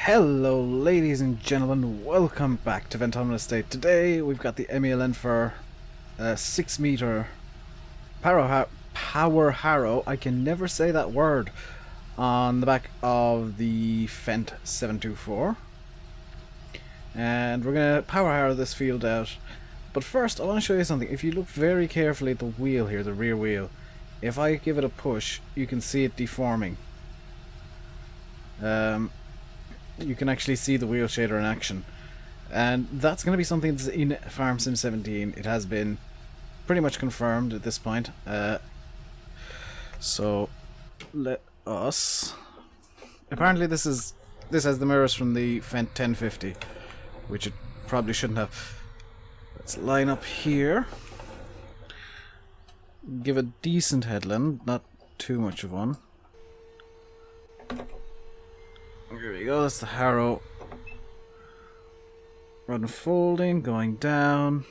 Hello ladies and gentlemen, welcome back to Ventonwyn Estate. Today we've got the Emy Elenfer 6 meter power harrow, I can never say that word, on the back of the Fendt 724. And we're going to power harrow this field out. But first I want to show you something. If you look very carefully at the wheel here, the rear wheel, if I give it a push you can see it deforming. You can actually see the wheel shader in action, and that's going to be something that's in Farm Sim 17. It has been pretty much confirmed at this point. So let us. Apparently, this has the mirrors from the Fendt 1050, which it probably shouldn't have. Let's line up here. Give a decent headland, not too much of one. Here we go, that's the harrow. Rod unfolding, going down.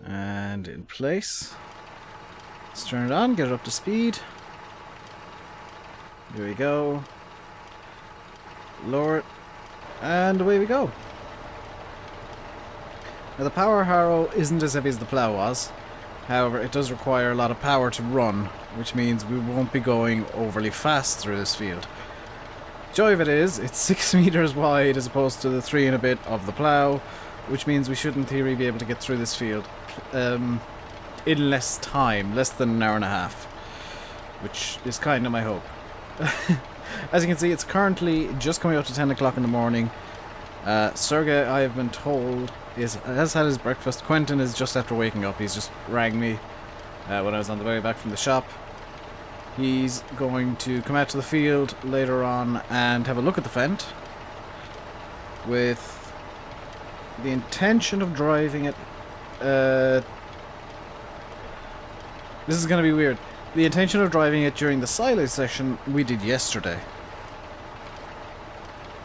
And in place. Let's turn it on, get it up to speed. Here we go. Lower it. And away we go. Now the power harrow isn't as heavy as the plough was. However, it does require a lot of power to run, which means we won't be going overly fast through this field. Joy of it is, it's 6 meters wide as opposed to the 3 and a bit of the plough, which means we should in theory be able to get through this field in less time, less than an hour and a half, which is kind of my hope. As you can see, it's currently just coming up to 10 o'clock in the morning. Sergey, I have been told, has had his breakfast. Quentin is just after waking up. He's just rang me when I was on the way back from the shop. He's going to come out to the field later on and have a look at the Fendt with the intention of driving it. This is going to be weird. The intention of driving it during the silage session we did yesterday.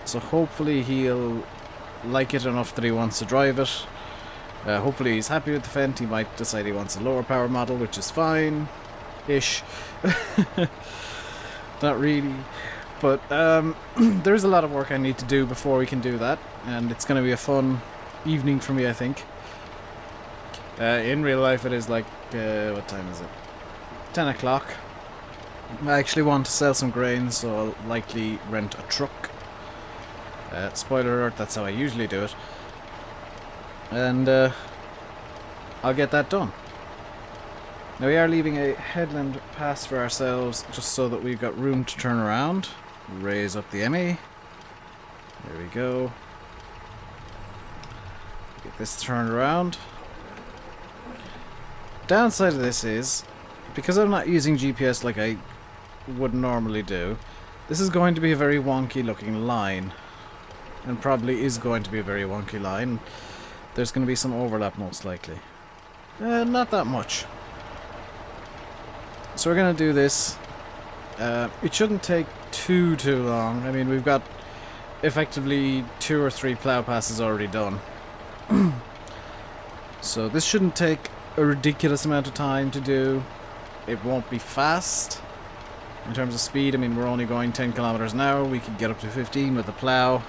So hopefully he'll like it enough that he wants to drive it. Hopefully he's happy with the Fendt. He might decide he wants a lower power model, which is fine. Ish. Not really, but there's a lot of work I need to do before we can do that, and it's going to be a fun evening for me, I think. In real life it is like what time is it? 10 o'clock. I actually want to sell some grain, so I'll likely rent a truck. Spoiler alert, that's how I usually do it, and I'll get that done. Now we are leaving a headland pass for ourselves just so that we've got room to turn around. Raise up the Emy. There we go. Get this turned around. Downside of this is, because I'm not using GPS like I would normally do, this is going to be a very wonky looking line. And probably is going to be a very wonky line. There's going to be some overlap most likely. Not that much. So we're going to do this. It shouldn't take too long. I mean, we've got effectively 2 or 3 plough passes already done. So this shouldn't take a ridiculous amount of time to do. It won't be fast. In terms of speed, I mean, we're only going 10 kilometers an hour. We could get up to 15 with the plough.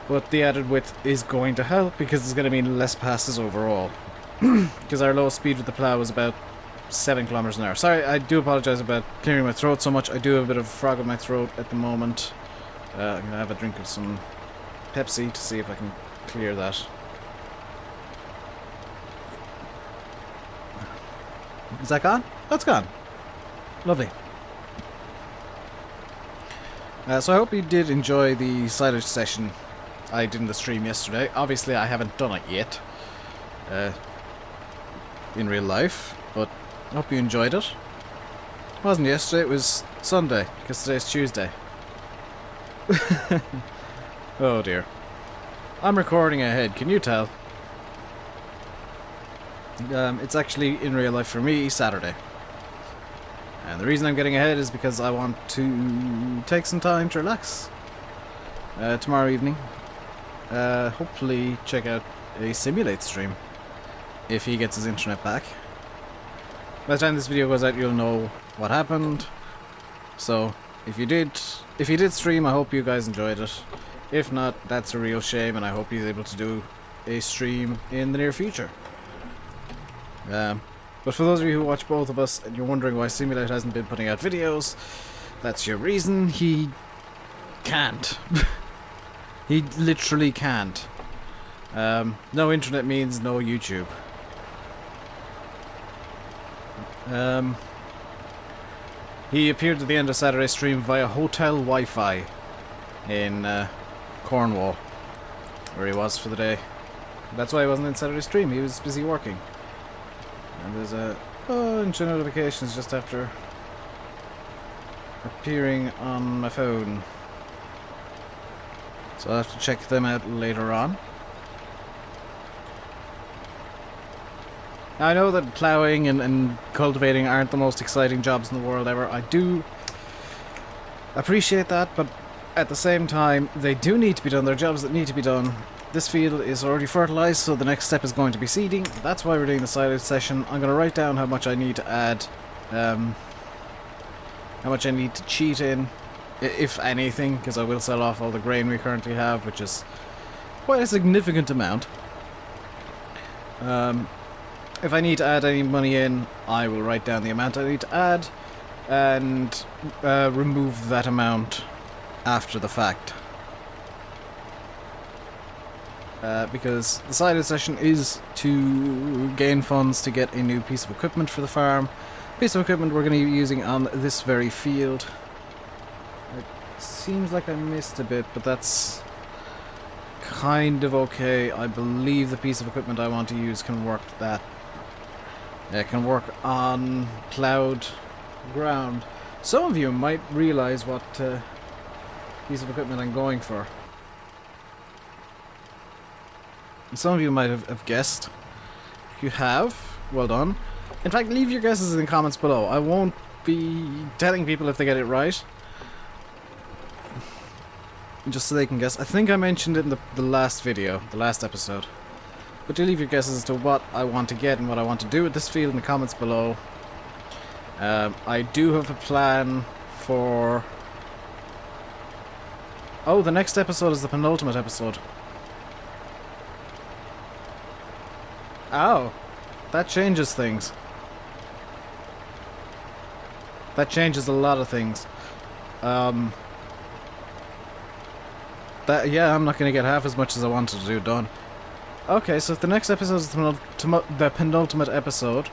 But the added width is going to help because there's going to be less passes overall. Because our lowest speed with the plough was about 7 kilometers an hour. Sorry, I do apologize about clearing my throat so much. I do have a bit of a frog in my throat at the moment. I'm going to have a drink of some Pepsi to see if I can clear that. Is that gone? That's gone. Lovely. So I hope you did enjoy the silage session I did in the stream yesterday. Obviously I haven't done it yet in real life, but I hope you enjoyed it. It wasn't yesterday, it was Sunday, because today's Tuesday. Oh dear. I'm recording ahead, can you tell? It's actually, in real life for me, Saturday. And the reason I'm getting ahead is because I want to take some time to relax. Tomorrow evening. Hopefully check out a Simulate stream, if he gets his internet back. By the time this video goes out, you'll know what happened. So If you did stream, I hope you guys enjoyed it. If not, that's a real shame, and I hope he's able to do a stream in the near future. But for those of you who watch both of us and you're wondering why Simulate hasn't been putting out videos, that's your reason. He can't. He literally can't. No internet means no YouTube. He appeared at the end of Saturday's stream via hotel Wi-Fi in Cornwall, where he was for the day. That's why he wasn't in Saturday's stream. He was busy working. And there's a bunch of notifications just after appearing on my phone. So I'll have to check them out later on. Now, I know that ploughing and cultivating aren't the most exciting jobs in the world ever. I do appreciate that, but at the same time, they do need to be done. They're jobs that need to be done. This field is already fertilized, so the next step is going to be seeding. That's why we're doing the silage session. I'm going to write down how much I need to add, how much I need to cheat in, if anything, because I will sell off all the grain we currently have, which is quite a significant amount. If I need to add any money in, I will write down the amount I need to add, and remove that amount after the fact. Because the silage session is to gain funds to get a new piece of equipment for the farm. Piece of equipment we're going to be using on this very field. It seems like I missed a bit, but that's kind of okay. I believe the piece of equipment I want to use can work that. It can work on ploughed ground. Some of you might realize what piece of equipment I'm going for. Some of you might have guessed. If you have, well done. In fact, leave your guesses in the comments below. I won't be telling people if they get it right, just so they can guess. I think I mentioned it in the last video, the last episode. But do leave your guesses as to what I want to get and what I want to do with this field in the comments below. I do have a plan for... Oh, the next episode is the penultimate episode. Oh, that changes things. That changes a lot of things. Yeah, I'm not going to get half as much as I wanted to do done. Okay, so if the next episode is the penultimate episode,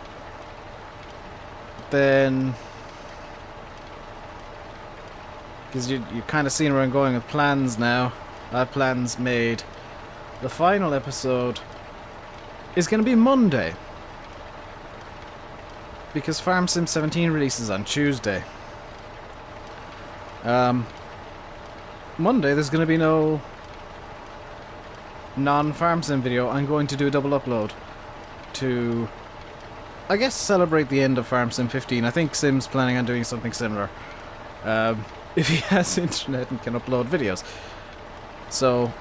then... Because you're kind of seeing where I'm going with plans now. I have plans made. The final episode is going to be Monday, because Farm Sim 17 releases on Tuesday. Monday there's going to be no non-Farm Sim video. I'm going to do a double upload to, I guess, celebrate the end of Farm Sim 15. I think Sim's planning on doing something similar, if he has internet and can upload videos. So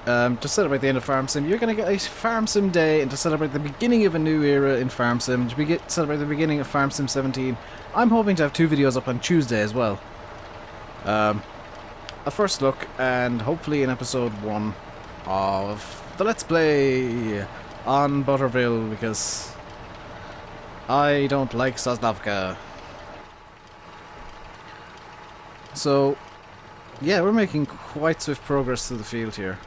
to celebrate the end of Farm Sim, you're going to get a Farm Sim day, and to celebrate the beginning of a new era in Farm Sim, to celebrate the beginning of Farm Sim 17, I'm hoping to have 2 videos up on Tuesday as well. A first look, and hopefully in episode 1 of the Let's Play on Butterville, because I don't like Sosnovka. So, yeah, we're making quite swift progress through the field here.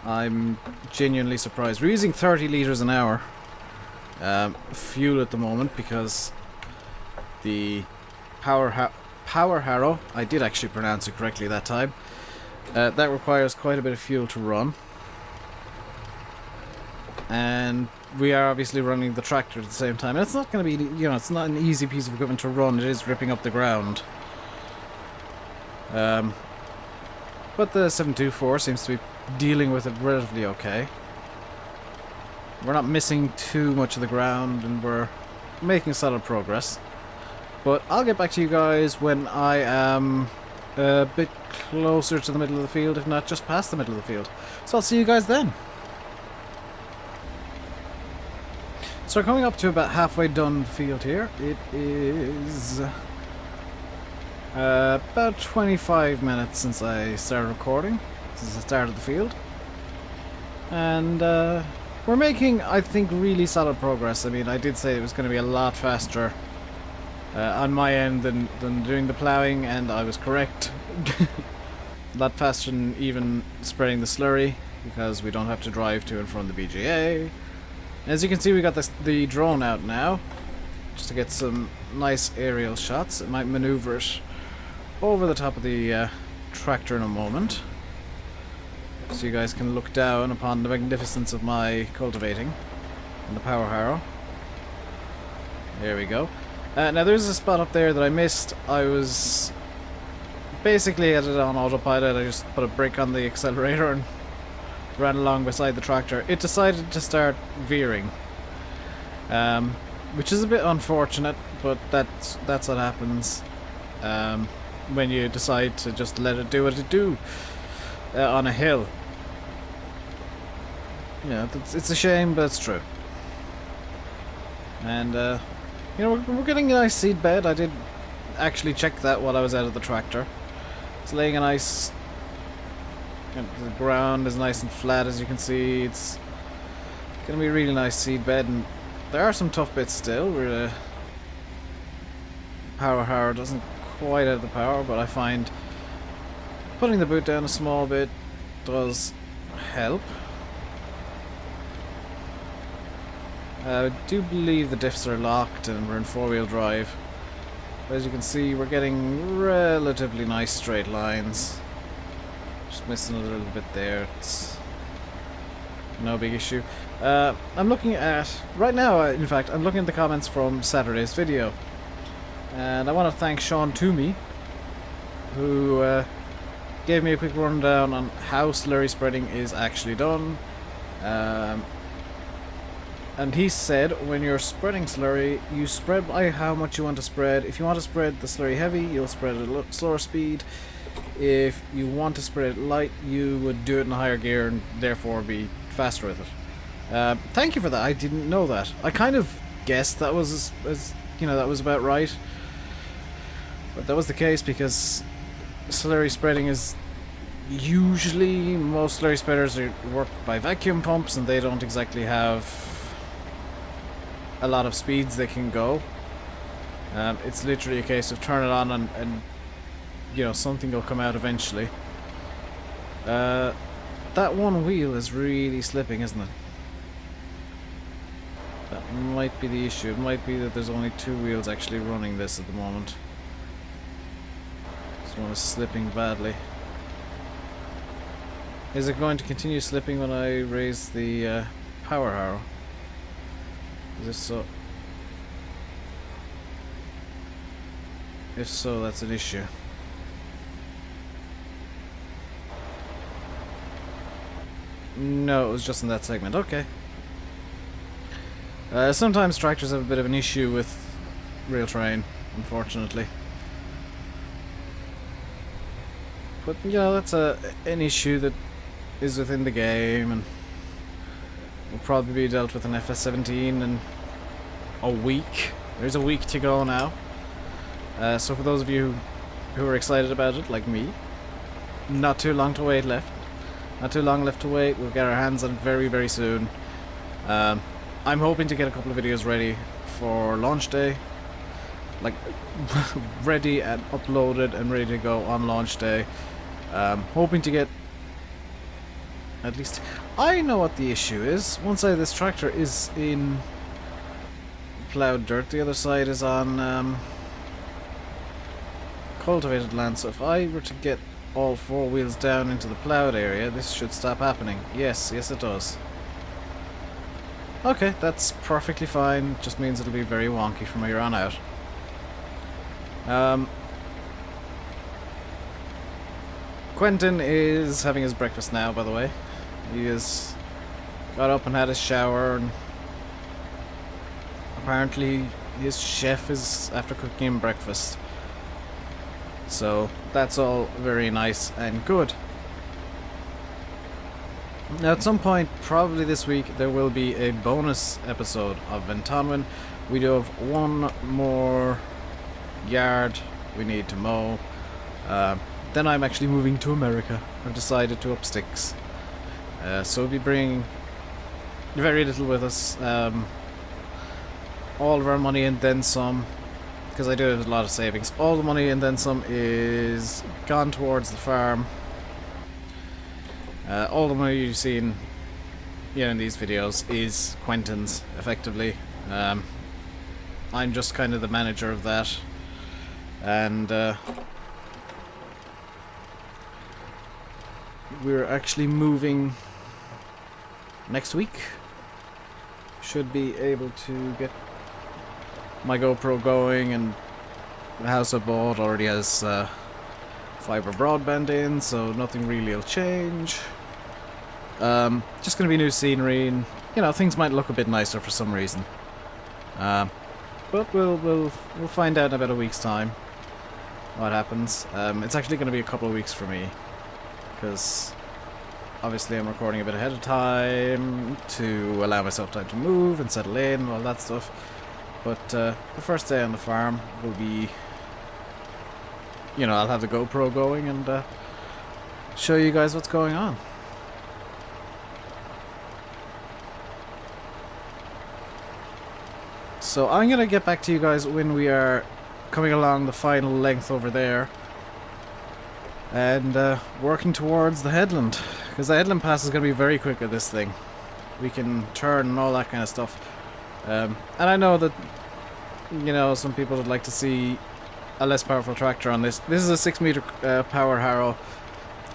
I'm genuinely surprised. We're using 30 litres an hour fuel at the moment, because the power harrow, I did actually pronounce it correctly that time, that requires quite a bit of fuel to run. And we are obviously running the tractor at the same time. And it's not going to be, you know, it's not an easy piece of equipment to run. It is ripping up the ground. But the 724 seems to be dealing with it relatively okay. We're not missing too much of the ground, and we're making solid progress. But I'll get back to you guys when I am a bit closer to the middle of the field, if not just past the middle of the field. So I'll see you guys then. So we're coming up to about halfway done the field here. It is About 25 minutes since I started recording, since I started the field. And we're making, I think, really solid progress. I mean, I did say it was going to be a lot faster on my end than doing the ploughing, and I was correct. A lot faster than even spreading the slurry, because we don't have to drive to and from the BGA. As you can see, we got the drone out now, just to get some nice aerial shots. It might maneuver it over the top of the tractor in a moment, so you guys can look down upon the magnificence of my cultivating and the power harrow. There we go. Now there's a spot up there that I missed. I was basically had it on autopilot. I just put a brake on the accelerator and ran along beside the tractor. It decided to start veering, which is a bit unfortunate, but that's what happens when you decide to just let it do what it do on a hill. Yeah, it's a shame, but it's true. And you know, we're getting a nice seed bed. I did actually check that while I was out of the tractor. It's laying a nice. The ground is nice and flat, as you can see. It's gonna be a really nice seed bed, and there are some tough bits still. Where the power harrow doesn't quite have the power, but I find putting the boot down a small bit does help. I do believe the diffs are locked and we're in 4-wheel drive. But as you can see, we're getting relatively nice straight lines. Just missing a little bit there. It's no big issue. I'm looking at, right now, in fact, I'm looking at the comments from Saturday's video. And I want to thank Sean Toomey, who gave me a quick rundown on how slurry spreading is actually done. And he said when you're spreading slurry, you spread by how much you want to spread. If you want to spread the slurry heavy, you'll spread it at a slower speed. If you want to spread it light, you would do it in a higher gear and therefore be faster with it. Thank you for that. I didn't know that. I kind of guessed that was you know, that was about right. But that was the case because slurry spreading is usually, most slurry spreaders work by vacuum pumps, and they don't exactly have a lot of speeds they can go. It's literally a case of turn it on and you know, something will come out eventually. That one wheel is really slipping, isn't it? That might be the issue. It might be that there's only 2 wheels actually running this at the moment. This one is slipping badly. Is it going to continue slipping when I raise the power harrow? Is this so? If so, that's an issue. No, it was just in that segment. Okay. Sometimes tractors have a bit of an issue with real terrain, unfortunately. But you know, that's an issue that is within the game, and will probably be dealt with in FS17 in a week. There's a week to go now. So for those of you who are excited about it, like me, not too long to wait left. Not too long left to wait. We'll get our hands on it very, very soon. I'm hoping to get a couple of videos ready for launch day. Like, ready and uploaded and ready to go on launch day. Hoping to get at least... I know what the issue is. One side of this tractor is in plowed dirt, the other side is on cultivated land. So if I were to get all 4 wheels down into the plowed area, this should stop happening. Yes, yes it does. Okay, that's perfectly fine. Just means it'll be very wonky from here on out. Quentin is having his breakfast now, by the way. He has got up and had his shower, and apparently his chef is after cooking him breakfast. So that's all very nice and good. Now at some point, probably this week, there will be a bonus episode of Ventonwyn. We do have one more yard we need to mow. Then I'm actually moving to America. I've decided to up sticks. So we'll be bringing very little with us. All of our money and then some, because I do have a lot of savings. All the money and then some is gone towards the farm. All the money you've seen in these videos is Quentin's, effectively. I'm just kind of the manager of that. And we're actually moving next week. Should be able to get my GoPro going, and the house I bought already has fiber broadband in, so nothing really will change. Just gonna be new scenery, and things might look a bit nicer for some reason. But we'll find out in about a week's time what happens. It's actually gonna be a couple of weeks for me, because obviously I'm recording a bit ahead of time to allow myself time to move and settle in and all that stuff. But the first day on the farm will be, I'll have the GoPro going and show you guys what's going on. So I'm going to get back to you guys when we are coming along the final length over there and working towards the headland, because the headland pass is going to be very quick at this thing. We can turn and all that kind of stuff. And I know that, some people would like to see a less powerful tractor on this. This is a 6-meter power harrow.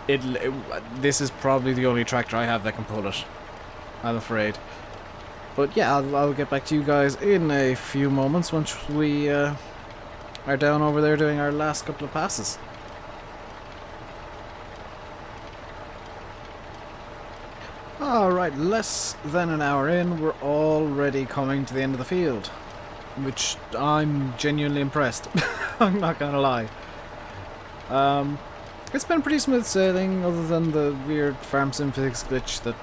This is probably the only tractor I have that can pull it, I'm afraid. But yeah, I'll get back to you guys in a few moments once we are down over there doing our last couple of passes. Alright, less than an hour in, we're already coming to the end of the field, which I'm genuinely impressed. I'm not gonna lie. It's been pretty smooth sailing, other than the weird farm sim physics glitch that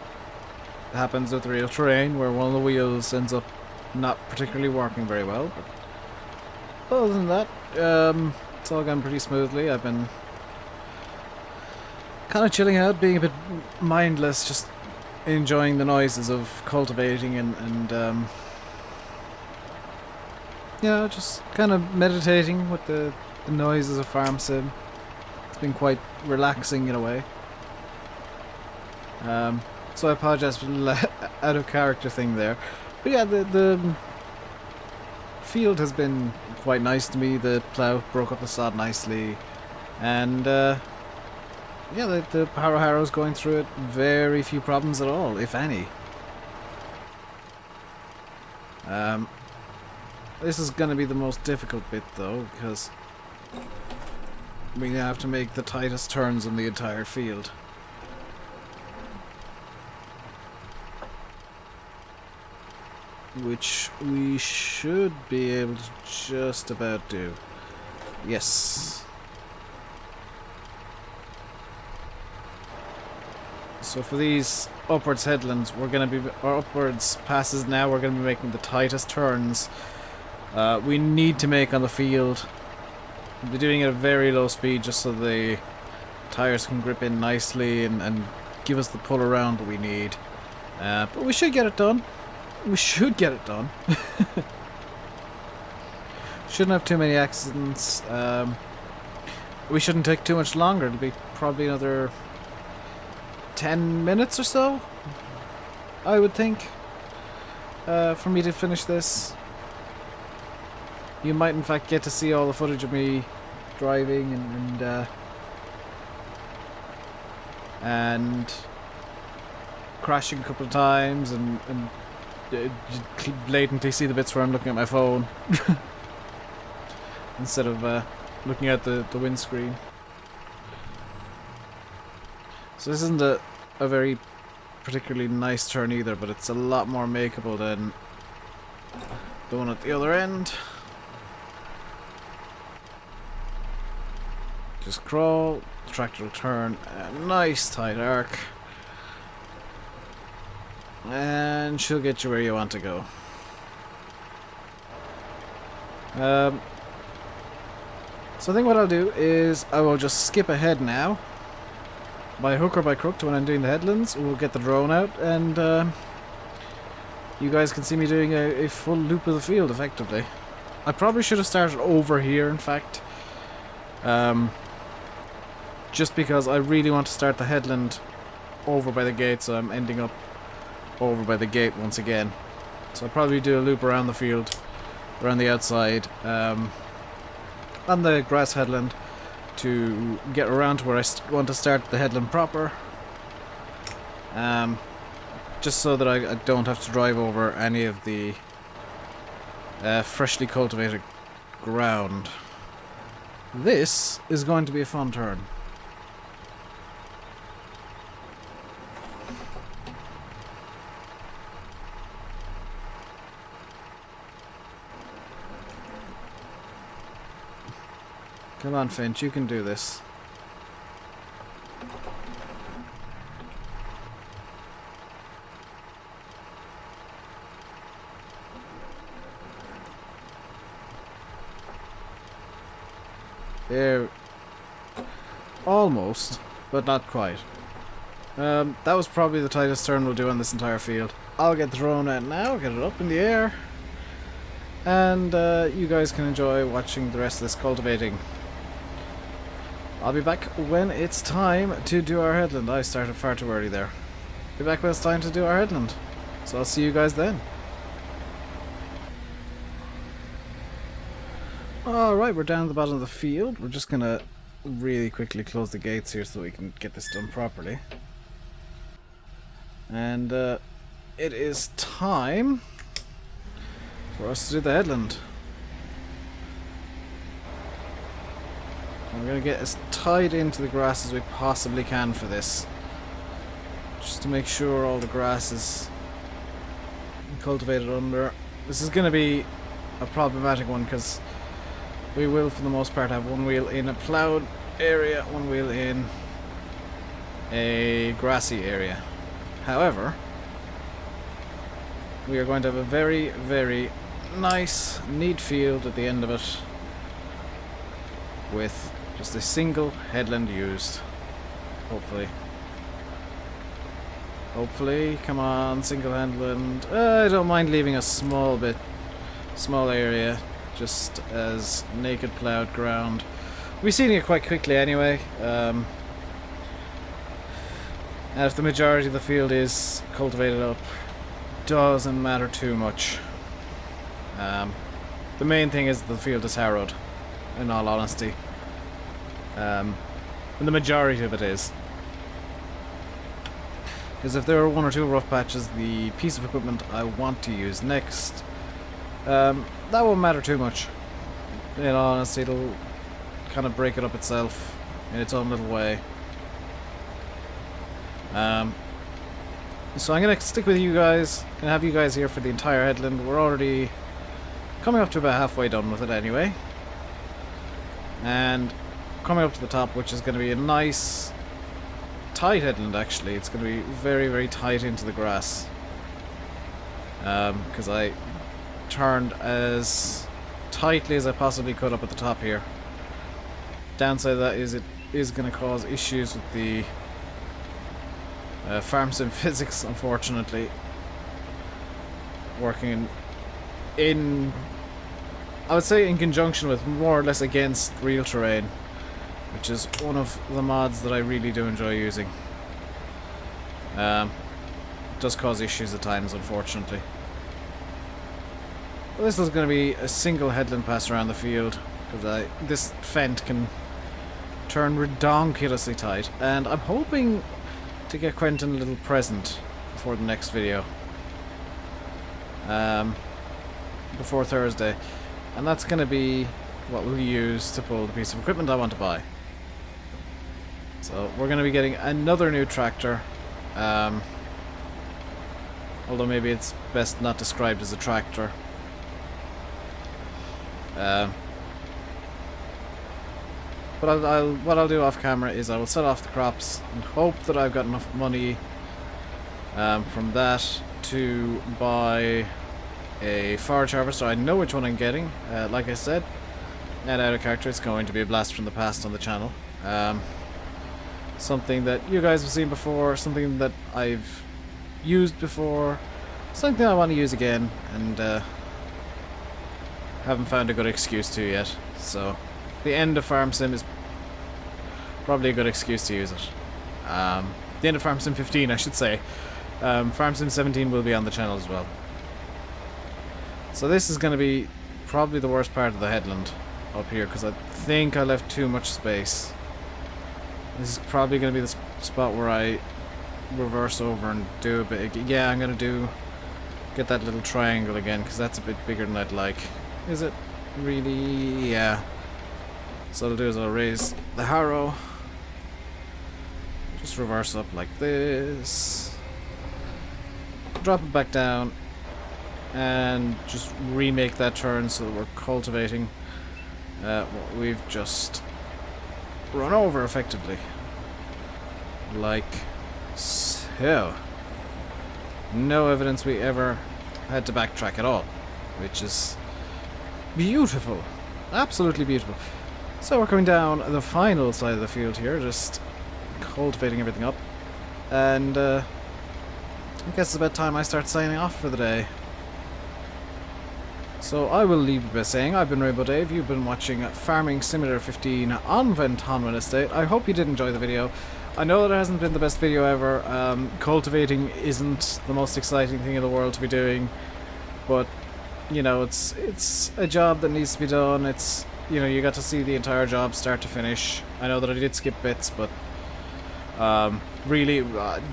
happens with real terrain, where one of the wheels ends up not particularly working very well. But other than that, it's all gone pretty smoothly. I've been kind of chilling out, being a bit mindless, just enjoying the noises of cultivating and just kind of meditating with the noises of farm sim. It's been quite relaxing in a way. So I apologize for the out of character thing there. But yeah, the field has been quite nice to me. The plough broke up the sod nicely, and the power harrow's going through it. Very few problems at all, if any. This is going to be the most difficult bit though, because we have to make the tightest turns in the entire field. Which we should be able to just about do. Yes. So for these upwards headlands, we're going to be, or upwards passes now, we're going to be making the tightest turns we need to make on the field. We'll be doing it at a very low speed just so the tires can grip in nicely and give us the pull around that we need. But we should get it done. We should get it done. Shouldn't have too many accidents. We shouldn't take too much longer. It'll be probably another 10 minutes or so, I would think, for me to finish this. You might in fact get to see all the footage of me driving and crashing a couple of times and blatantly see the bits where I'm looking at my phone instead of looking at the windscreen. So this isn't a very particularly nice turn either, but it's a lot more makeable than the one at the other end. Just crawl, the tractor will turn a nice tight arc, and she'll get you where you want to go. So I think what I'll do is I will just skip ahead now, by hook or by crook, to when I'm doing the headlands. We'll get the drone out, and you guys can see me doing a full loop of the field, effectively. I probably should have started over here, in fact. Just because I really want to start the headland over by the gate, so I'm ending up over by the gate once again. So I'll probably do a loop around the field, around the outside, on the grass headland, to get around to where I want to start the headland proper. Just so that I don't have to drive over any of the freshly cultivated ground. This is going to be a fun turn. Come on, Fendt, you can do this. There. Almost, but not quite. That was probably the tightest turn we'll do on this entire field. I'll get the drone out now, get it up in the air, and you guys can enjoy watching the rest of this cultivating. I'll be back when it's time to do our headland. I started far too early there. Be back when it's time to do our headland. So I'll see you guys then. Alright, we're down at the bottom of the field. We're just gonna really quickly close the gates here so we can get this done properly. And it is time for us to do the headland. We're going to get as tight into the grass as we possibly can for this. Just to make sure all the grass is cultivated under. This is going to be a problematic one because we will for the most part have one wheel in a ploughed area, one wheel in a grassy area. However, we are going to have a very, very nice, neat field at the end of it with just a single headland used. Hopefully. Hopefully, come on, single headland. I don't mind leaving a small area, just as naked ploughed ground. We're seeing it quite quickly anyway. And if the majority of the field is cultivated up, doesn't matter too much. The main thing is the field is harrowed, in all honesty. And the majority of it is. Because if there are one or two rough patches, the piece of equipment I want to use next, that won't matter too much. In all honesty, it'll kind of break it up itself in its own little way. So I'm going to stick with you guys and have you guys here for the entire headland. We're already coming up to about halfway done with it anyway. And coming up to the top, which is going to be a nice tight headland actually. It's going to be very, very tight into the grass. Because I turned as tightly as I possibly could up at the top here. Downside of that is it is going to cause issues with the farm sim physics, unfortunately. Working in, I would say, in conjunction with, more or less against real terrain, which is one of the mods that I really do enjoy using. It does cause issues at times, unfortunately. Well, this is going to be a single headland pass around the field, because this Fendt can turn redonkulously tight, and I'm hoping to get Quentin a little present before the next video. Before Thursday. And that's going to be what we'll use to pull the piece of equipment I want to buy. So we're going to be getting another new tractor. Although maybe it's best not described as a tractor. But what I'll do off camera is I will set off the crops and hope that I've got enough money from that to buy a forage harvester. I know which one I'm getting. Like I said, and out of character, it's going to be a blast from the past on the channel. Something that you guys have seen before, something that I've used before, something I want to use again, and haven't found a good excuse to yet. So the end of Farm Sim is probably a good excuse to use it. The end of Farm Sim 15, I should say. Farm Sim 17 will be on the channel as well. So this is going to be probably the worst part of the headland up here, because I think I left too much space. This is probably going to be the spot where I reverse over and do a bit. Yeah, I'm going to get that little triangle again, because that's a bit bigger than I'd like. Is it really? Yeah. So what I'll do is I'll raise the harrow. Just reverse up like this. Drop it back down. And just remake that turn so that we're cultivating what we've just run over effectively. Like so. No evidence we ever had to backtrack at all, which is beautiful. Absolutely beautiful. So we're coming down the final side of the field here, just cultivating everything up. And I guess it's about time I start signing off for the day. So I will leave it by saying I've been RainbowDave, you've been watching Farming Simulator 15 on Ventonwyn Estate. I hope you did enjoy the video. I know that it hasn't been the best video ever. Cultivating isn't the most exciting thing in the world to be doing, but you know, it's a job that needs to be done. It's, you know, you got to see the entire job start to finish. I know that I did skip bits, but really,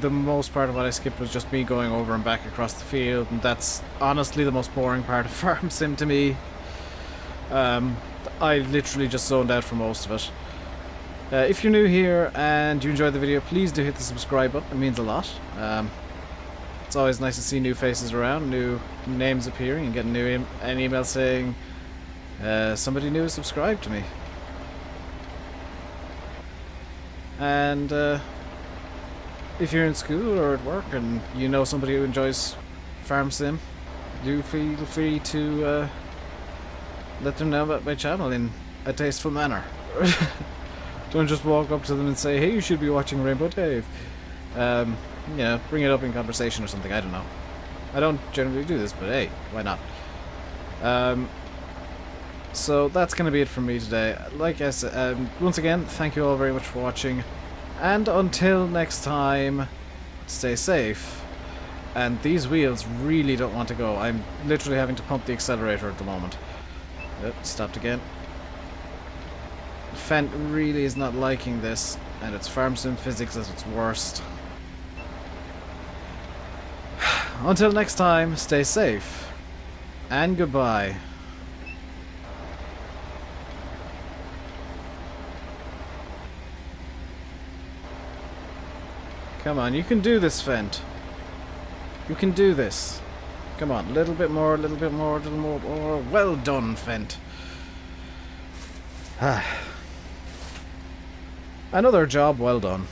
the most part of what I skipped was just me going over and back across the field, and that's honestly the most boring part of Farm Sim to me. I literally just zoned out for most of it. If you're new here and you enjoyed the video, please do hit the subscribe button, it means a lot. It's always nice to see new faces around, new names appearing, and getting an email saying somebody new has subscribed to me. And if you're in school or at work and you know somebody who enjoys Farm Sim, do feel free to let them know about my channel in a tasteful manner. Don't just walk up to them and say, hey, you should be watching RainbowDave. You know, bring it up in conversation or something, I don't know. I don't generally do this, but hey, why not? So that's going to be it from me today. Like I said, once again, thank you all very much for watching. And until next time, stay safe. And these wheels really don't want to go. I'm literally having to pump the accelerator at the moment. Oh, stopped again. Fendt really is not liking this, and it's Farm Sim physics at its worst. Until next time, stay safe. And goodbye. Come on, you can do this, Fendt. You can do this. Come on, a little bit more, a little bit more, a little more. Oh, well done, Fendt. Another job well done.